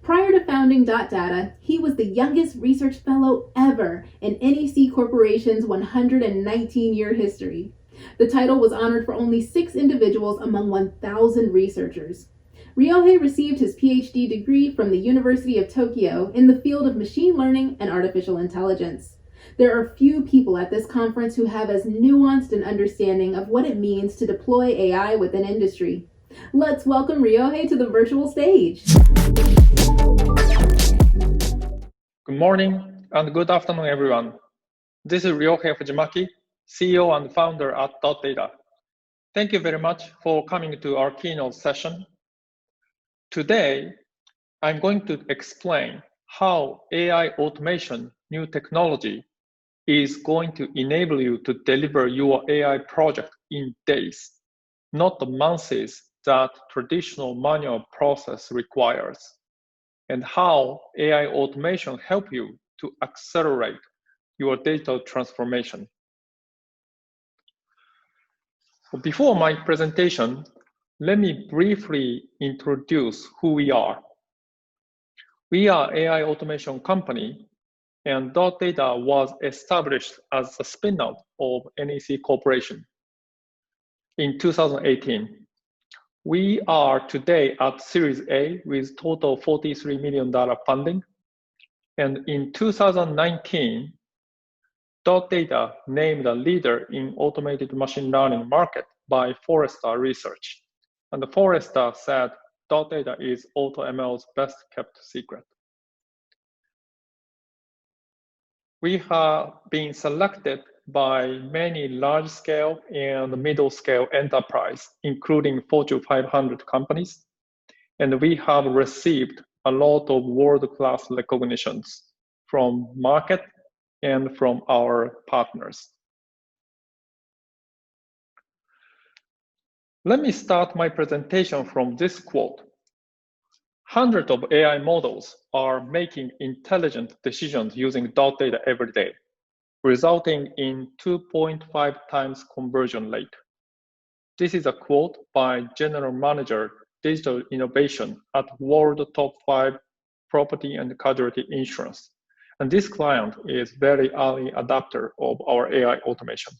Prior to founding dotData, he was the youngest research fellow ever in NEC Corporation's 119-year history. The title was honored for only 6 individuals among 1,000 researchers. Ryohei received his PhD degree from the University of Tokyo in the field of machine learning and artificial intelligence. There are few people at this conference who have as nuanced an understanding of what it means to deploy AI within industry. Let's welcome Ryohei to the virtual stage. Good morning and good afternoon, everyone. This is Ryohei Fujimaki, CEO and founder at dotData. Thank you very much for coming to our keynote session. Today, I'm going to explain how AI automation, new technology, is going to enable you to deliver your AI project in days, not the months that traditional manual process requires, and how AI automation help you to accelerate your digital transformation. Before my presentation, let me briefly introduce who we are. We are AI automation company, and dotData was established as a spin-out of NEC Corporation in 2018. We are today at Series A with total $43 million funding. And in 2019, dotData named a leader in automated machine learning market by Forrester Research. And Forrester said dotData is AutoML's best kept secret. We have been selected by many large-scale and middle-scale enterprise, including Fortune 500 companies, and we have received a lot of world-class recognitions from market and from our partners. Let me start my presentation from this quote. Hundreds of AI models are making intelligent decisions using dotData every day, resulting in 2.5 times conversion rate. This is a quote by General Manager, Digital Innovation at World Top 5 Property and Casualty Insurance. And this client is very early adopter of our AI automation.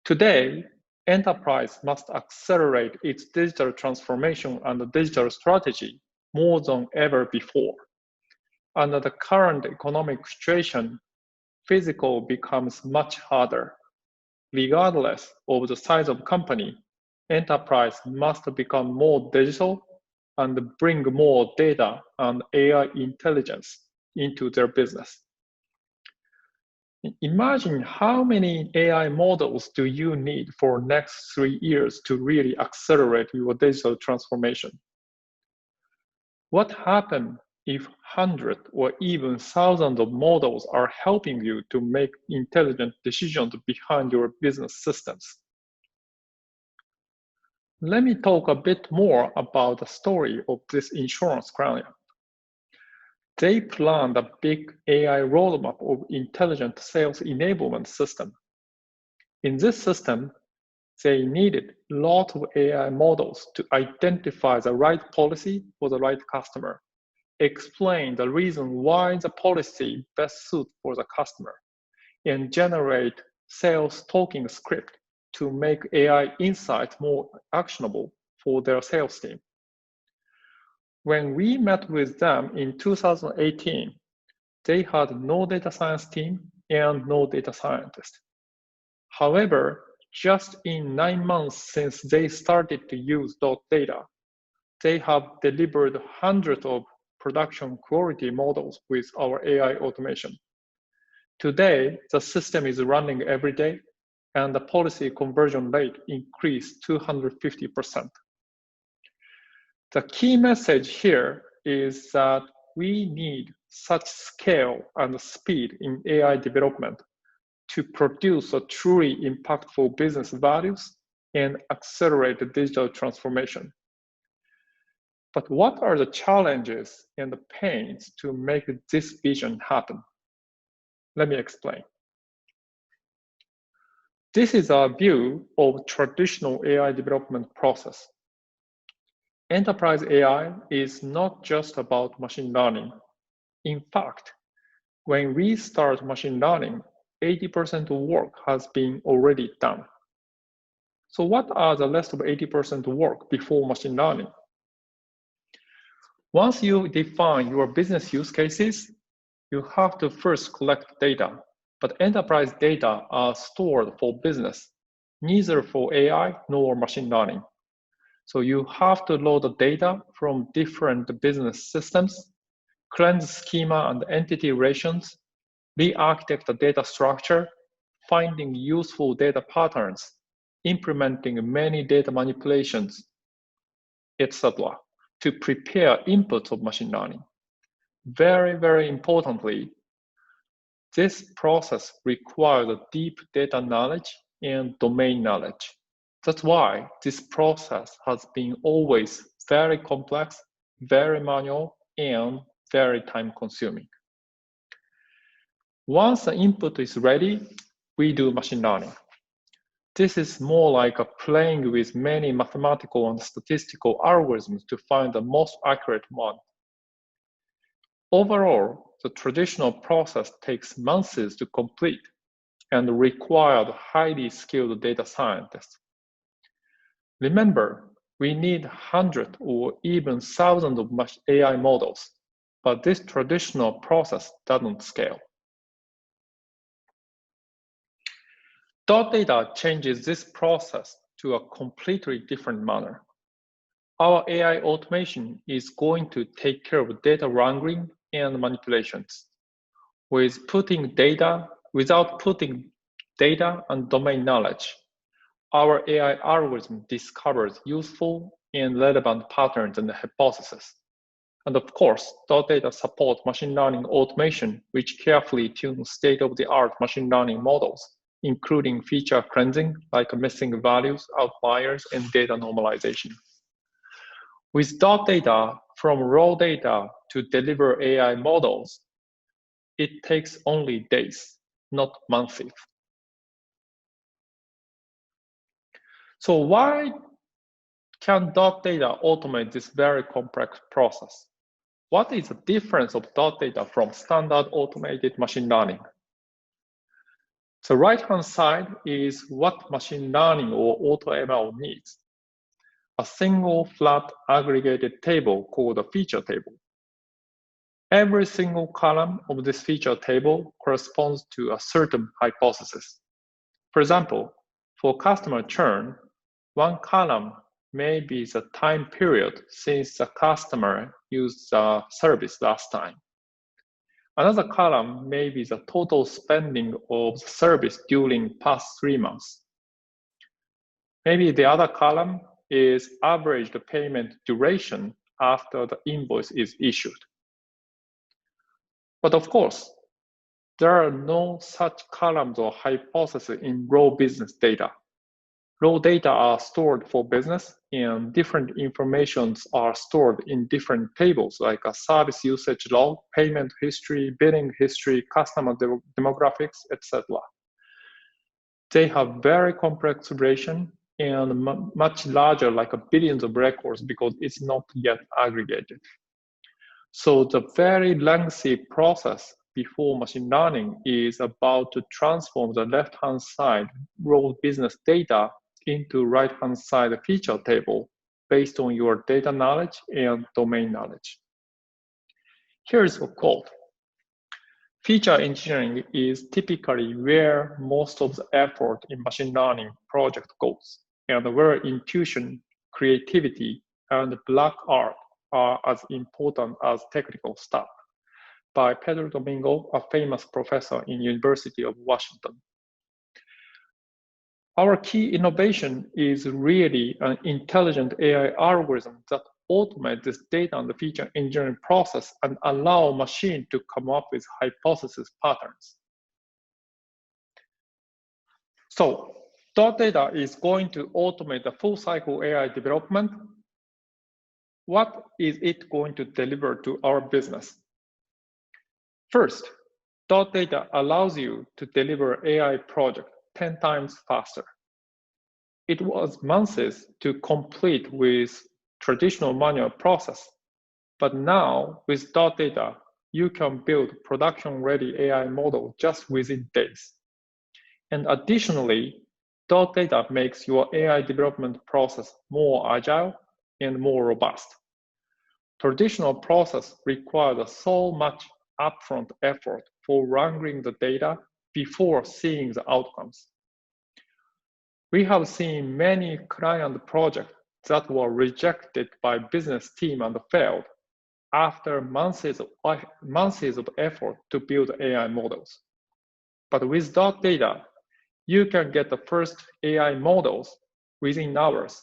Today, enterprise must accelerate its digital transformation and digital strategy more than ever before. Under the current economic situation, physical becomes much harder. Regardless of the size of company, enterprise must become more digital and bring more data and AI intelligence into their business. Imagine how many AI models do you need for next 3 years to really accelerate your digital transformation? What happens if hundreds or even thousands of models are helping you to make intelligent decisions behind your business systems? Let me talk a bit more about the story of this insurance client. They planned a big AI roadmap of intelligent sales enablement system. In this system, they needed a lot of AI models to identify the right policy for the right customer, explain the reason why the policy best suits for the customer, and generate sales talking script to make AI insights more actionable for their sales team. When we met with them in 2018, they had no data science team and no data scientist. However, just in 9 months since they started to use dotData, they have delivered hundreds of production quality models with our AI automation. Today, the system is running every day, and the policy conversion rate increased 250%. The key message here is that we need such scale and speed in AI development to produce a truly impactful business values and accelerate the digital transformation. But what are the challenges and the pains to make this vision happen? Let me explain. This is our view of traditional AI development process. Enterprise AI is not just about machine learning. In fact, when we start machine learning, 80% of work has been already done. So what are the rest of 80% of work before machine learning? Once you define your business use cases, you have to first collect data, but enterprise data are stored for business, neither for AI nor machine learning. So you have to load the data from different business systems, cleanse schema and entity relations, re-architect the data structure, finding useful data patterns, implementing many data manipulations, etc., to prepare inputs of machine learning. Very, very importantly, this process requires deep data knowledge and domain knowledge. That's why this process has been always very complex, very manual, and very time-consuming. Once the input is ready, we do machine learning. This is more like playing with many mathematical and statistical algorithms to find the most accurate one. Overall, the traditional process takes months to complete and required highly skilled data scientists. Remember, we need hundreds or even thousands of AI models, but this traditional process doesn't scale. dotData changes this process to a completely different manner. Our AI automation is going to take care of data wrangling and manipulations. Without putting data and domain knowledge, our AI algorithm discovers useful and relevant patterns and hypotheses. And of course, dotData supports machine learning automation, which carefully tunes state-of-the-art machine learning models, including feature cleansing, like missing values, outliers, and data normalization. With dotData, from raw data to deliver AI models, it takes only days, not months. So why can dotData automate this very complex process? What is the difference of dotData from standard automated machine learning? The right-hand side is what machine learning or AutoML needs. A single flat aggregated table called a feature table. Every single column of this feature table corresponds to a certain hypothesis. For example, for customer churn, one column may be the time period since the customer used the service last time. Another column may be the total spending of the service during past 3 months. Maybe the other column is average payment duration after the invoice is issued. But of course, there are no such columns or hypotheses in raw business data. Raw data are stored for business, and different informations are stored in different tables like a service usage log, payment history, billing history, customer demographics, etc. They have very complex relation and much larger, like billions of records, because it's not yet aggregated. So the very lengthy process before machine learning is about to transform the left-hand side raw business data into right-hand side feature table based on your data knowledge and domain knowledge. Here's a quote. Feature engineering is typically where most of the effort in machine learning project goes, and where intuition, creativity, and black art are as important as technical stuff, by Pedro Domingo, a famous professor in University of Washington. Our key innovation is really an intelligent AI algorithm that automates this data and the feature engineering process and allow machine to come up with hypothesis patterns. So, dotData is going to automate the full cycle AI development. What is it going to deliver to our business? First, dotData allows you to deliver AI project 10 times faster. It was months to complete with traditional manual process. But now, with dotData, you can build production-ready AI model just within days. And additionally, dotData makes your AI development process more agile and more robust. Traditional process requires so much upfront effort for wrangling the data before seeing the outcomes. We have seen many client projects that were rejected by business team and failed after months of effort to build AI models. But with dotData, you can get the first AI models within hours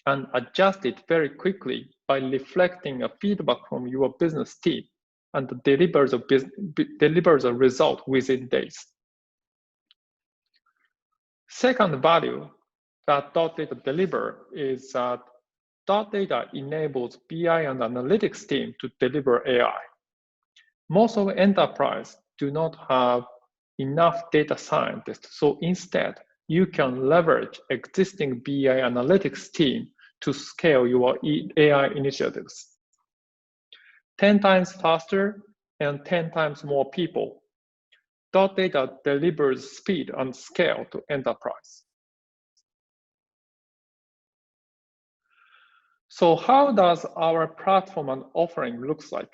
and adjust it very quickly by reflecting a feedback from your business team and deliver the result within days. Second value that dotData deliver is that dotData enables BI and analytics team to deliver AI. Most of enterprise do not have enough data scientists, so instead, you can leverage existing BI analytics team to scale your AI initiatives. 10 times faster and 10 times more people. dotData delivers speed and scale to enterprise. So how does our platform and offering looks like?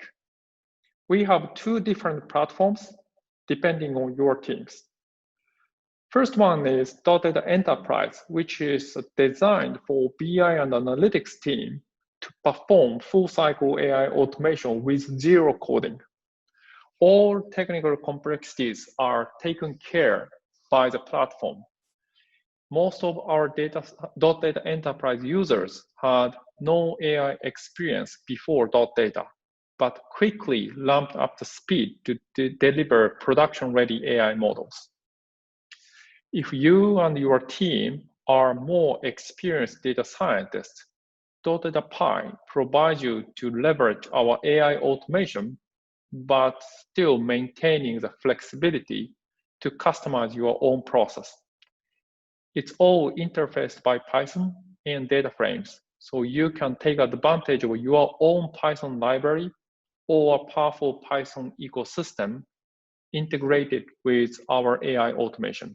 We have two different platforms depending on your teams. First one is dotData Enterprise, which is designed for BI and analytics team to perform full cycle AI automation with zero coding. All technical complexities are taken care by the platform. Most of our dotData Enterprise users had no AI experience before dotData, but quickly ramped up the speed to deliver production-ready AI models. If you and your team are more experienced data scientists, dotData Pi provides you to leverage our AI automation, but still maintaining the flexibility to customize your own process. It's all interfaced by Python and data frames, so you can take advantage of your own Python library or a powerful Python ecosystem integrated with our AI automation.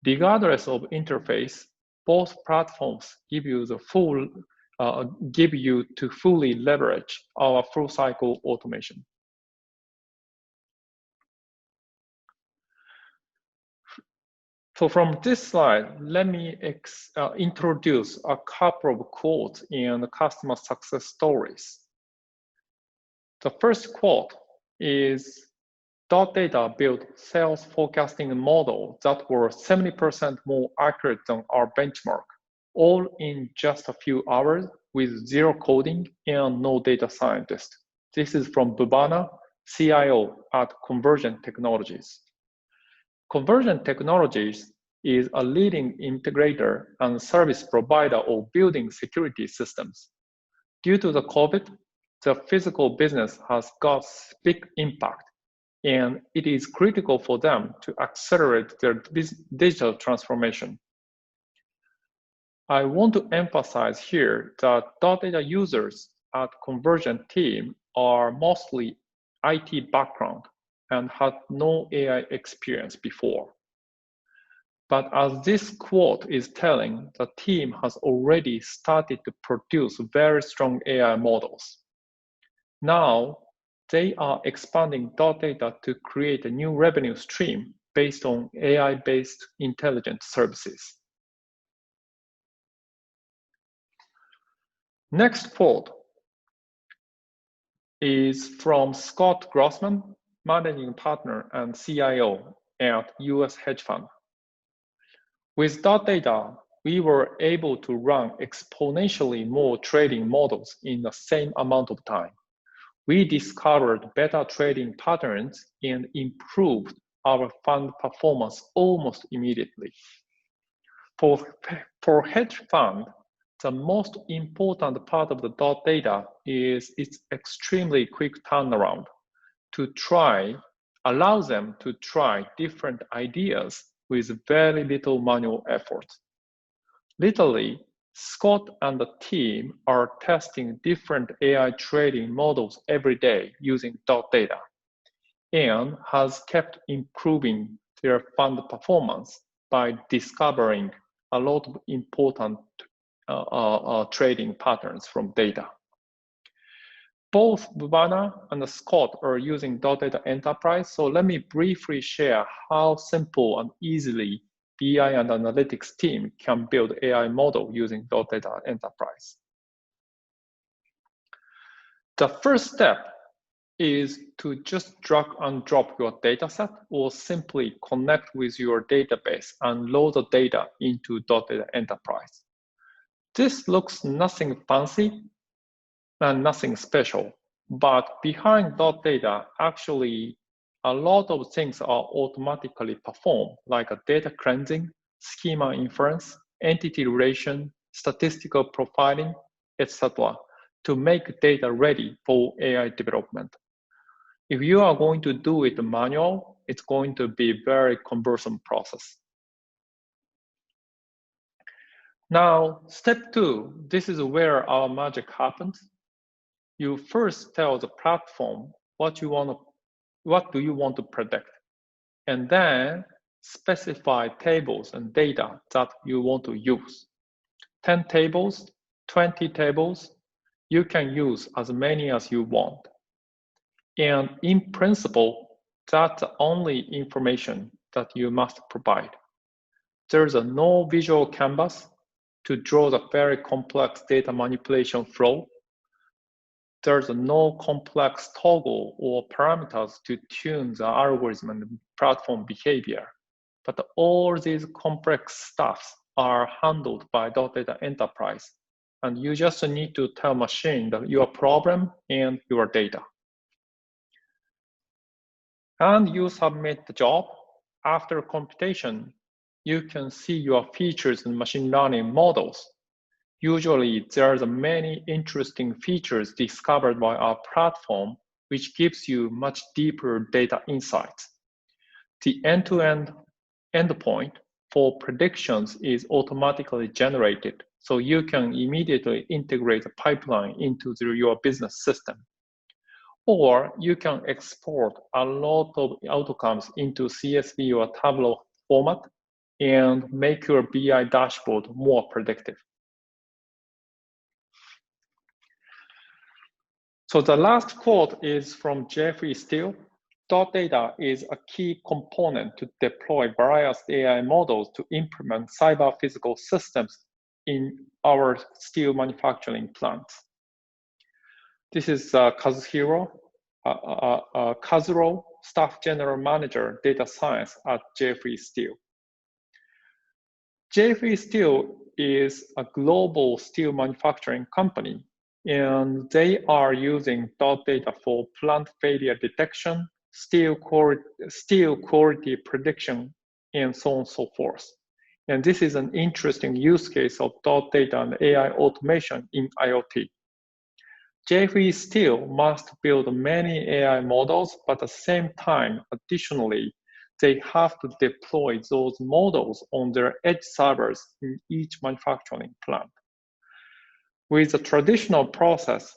Regardless of interface, both platforms give you to fully leverage our full cycle automation. So from this slide, let me introduce a couple of quotes and customer success stories. The first quote is, dotData built sales forecasting model that were 70% more accurate than our benchmark, all in just a few hours with zero coding and no data scientist. This is from Bhuvana, CIO at Convergent Technologies. Convergent Technologies is a leading integrator and service provider of building security systems. Due to the COVID, the physical business has got big impact, and it is critical for them to accelerate their digital transformation. I want to emphasize here that dotData users at Convergent team are mostly IT background and had no AI experience before. But as this quote is telling, the team has already started to produce very strong AI models. Now, they are expanding dotData to create a new revenue stream based on AI-based intelligent services. Next quote is from Scott Grossman, managing partner and CIO at US hedge fund. With dotData, we were able to run exponentially more trading models in the same amount of time. We discovered better trading patterns and improved our fund performance almost immediately. For hedge fund, the most important part of the dotData is its extremely quick turnaround allow them to try different ideas with very little manual effort. Literally, Scott and the team are testing different AI trading models every day using dotData and has kept improving their fund performance by discovering a lot of important trading patterns from data. Both Bubana and Scott are using dotData Enterprise, so let me briefly share how simple and easily BI and analytics team can build AI model using dotData Enterprise. The first step is to just drag and drop your dataset or simply connect with your database and load the data into dotData Enterprise. This looks nothing fancy and nothing special, but behind dotData, actually, a lot of things are automatically performed, like a data cleansing, schema inference, entity relation, statistical profiling, etc., to make data ready for AI development. If you are going to do it manual, it's going to be a very cumbersome process. Now, step 2, this is where our magic happens. You first tell the platform what do you want to predict, and then specify tables and data that you want to use. 10 tables, 20 tables, you can use as many as you want. And in principle, that's the only information that you must provide. There's no visual canvas to draw the very complex data manipulation flow. There's no complex toggle or parameters to tune the algorithm and platform behavior. But all these complex stuffs are handled by dotData Enterprise. And you just need to tell machine that your problem and your data. And you submit the job. After computation, you can see your features in machine learning models. Usually, there are many interesting features discovered by our platform, which gives you much deeper data insights. The end-to-end endpoint for predictions is automatically generated, so you can immediately integrate the pipeline into your business system. Or you can export a lot of outcomes into CSV or Tableau format and make your BI dashboard more predictive. So the last quote is from JFE Steel. dotData is a key component to deploy various AI models to implement cyber-physical systems in our steel manufacturing plants. This is Kazuhiro Staff General Manager, Data Science at JFE Steel. JFE Steel is a global steel manufacturing company, and they are using dotData for plant failure detection, steel quality prediction, and so on and so forth. And this is an interesting use case of dotData and AI automation in IoT. JFE Steel must build many AI models, but at the same time, additionally, they have to deploy those models on their edge servers in each manufacturing plant. With the traditional process,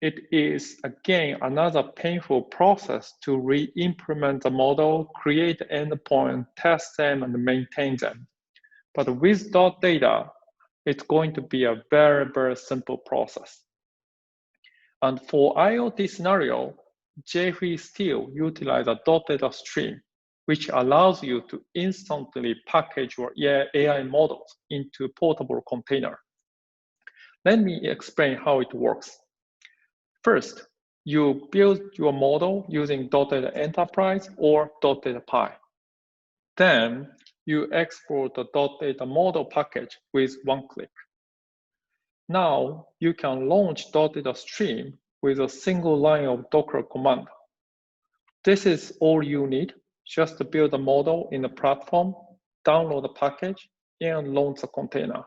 it is again another painful process to re-implement the model, create endpoint, test them, and maintain them. But with dotData, it's going to be a very, very simple process. And for IoT scenario, JFE Steel utilizes a dotData stream, which allows you to instantly package your AI models into portable container. Let me explain how it works. First, you build your model using dotData Enterprise or dotData Pi. Then you export the dotData model package with one click. Now you can launch dotData stream with a single line of Docker command. This is all you need, just to build a model in the platform, download the package, and launch the container.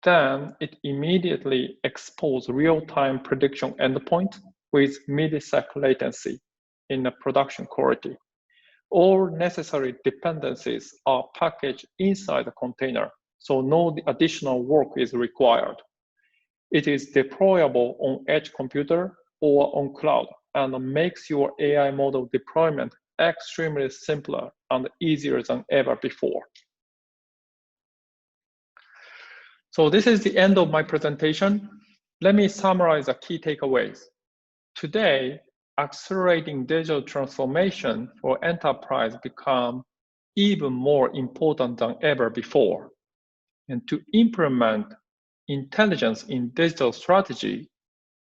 Then it immediately exposes real-time prediction endpoint with millisecond latency in the production quality. All necessary dependencies are packaged inside the container so no additional work is required. It is deployable on edge computer or on cloud and makes your AI model deployment extremely simpler and easier than ever before. So this is the end of my presentation. Let me summarize the key takeaways. Today, accelerating digital transformation for enterprise become even more important than ever before. And to implement intelligence in digital strategy,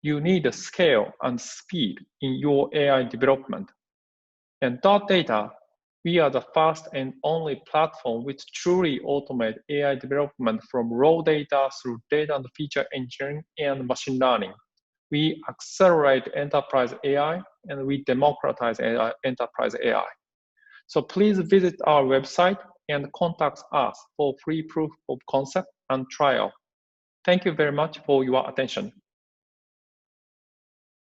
you need scale and speed in your AI development. And dotData, we are the first and only platform which truly automate AI development from raw data through data and feature engineering and machine learning. We accelerate enterprise AI and we democratize enterprise AI. So please visit our website and contact us for free proof of concept and trial. Thank you very much for your attention.